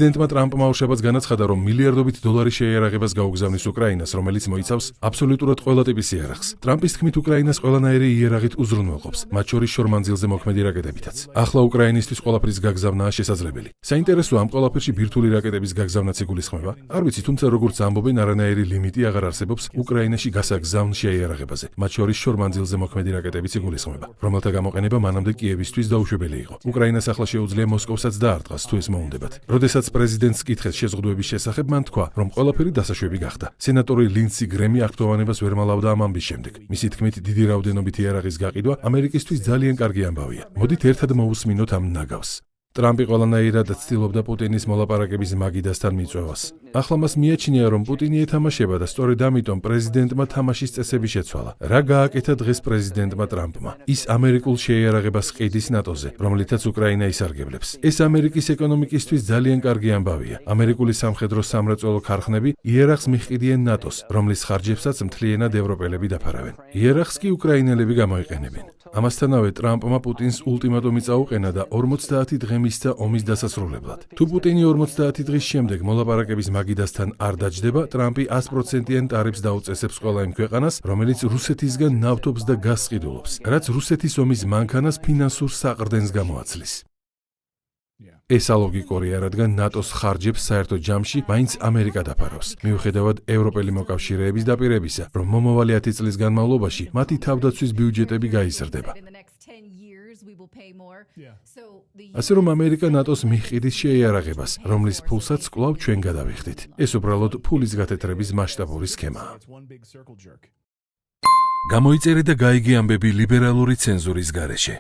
პრეზიდენტმა ტრამპმა უშაბათს განაცხადა, რომ მილიარდობით დოლარი შეიარაღებას გაუგზავნის უკრაინას, რომელიც მოიცავს აბსოლუტურად ყველა ტიპის იარაღს. ტრამპის თქმით, უკრაინას ყველანაირი იარაღით უზრუნველყოფს, მათ შორის შორმანძილზე მოქმედი რაკეტებითაც. ახლა უკრაინისთვის ყველაფრის გაგზავნაა შესაძლებელი. საინტერესოა, ამ ყველაფერში ბირთვული რაკეტების გაგზავნაც იგულისხმება. არ ვიცი, თუმცა როგორც ამბობენ, არანაირი ლიმიტი აღარ არსებობს უკრაინაში გასაგზავნ შეიარაღებაზე, მათ შორის შორმანძილზე მოქმედი რაკეტებიც იგულისხმება, რომელთა გამოყენება მანამდე კიევისთვის დაუშვებელი იყო. უკრაინას ახლა შეუძლია მოსკოვსაც დაარტყას, თუ ეს მოუნდებათ. როდესაც პრეზიდენტს კითხეს შეზღუდვების შესახებ, მან თქვა, რომ ყველაფერი დასაშვები გახდა. სენატორი ლინდსი გრემი აღტოვანებას ვერ მალავდა ამ ამბის შემდეგ. მისი თქმით, დიდი რაოდენობით იარაღის გაყიდვა ამერიკისთვის ძალიან კარგი ამბავია. მოდით ერთად მოვუსმინოთ ამ ნაგავს. ტრამპი ყველანაირად ცდილობდა პუტინის მოლაპარაკების მაგიდასთან მიწვევას. ახლა მას მიაჩნია, რომ პუტინი ეთამაშება და სწორედ ამიტომ პრეზიდენტმა თამაშის წესები შეცვალა. რა გააკეთა დღეს პრეზიდენტმა ტრამპმა? ის ამერიკულ შეიარაღებას ყიდის ნატოზე, რომლითაც უკრაინა ისარგებლებს. ეს ამერიკის ეკონომიკისთვის ძალიან კარგი ამბავია. ამერიკული სამხედრო სამრეწველო ქარხნები იარაღს მიჰყიდიან ნატოს, რომლის ხარჯებსაც მთლიანად ევროპელები დაფარავენ. იარაღს კი უკრაინელები გამოიყენებენ. ამასთანავე ტრამპმა პუტინს ულტიმატუმი წაუყენა და 50 დღე მისცა ომის დასასრულებლად. თუ პუტინი 50 დღის შემდეგ მოლაპარაკების მაგიდასთან არ დაჯდება, ტრამპი 100%-იან ტარიფს დაუწესებს ყველა იმ ქვეყანას, რომელიც რუსეთისგან ნავთობს და გაზს ყიდულობს, რაც რუსეთის ომის მანქანას ფინანსურ საყრდენს გამოაცლის. ეს ალოგიკურია, რადგან ნატოს ხარჯებს საერთო ჯამში მაინც ამერიკა დაფარავს. მიუხედავად ევროპელი მოკავშირეების დაპირებისა, რომ მომავალი 10 წლის განმავლობაში მათი თავდაცვის ბიუჯეტები გაიზრდება. ასე რომ ამერიკა ნატოს მიჰყიდის შეიარაღებას, რომლის ფულსაც კვლავ ჩვენ გადავიხდით. ეს უბრალოდ ფულის გათეთრების მასშტაბური სქემაა. გამოიწერე და გაიგე ამბები ლიბერალური ცენზურის გარეშე.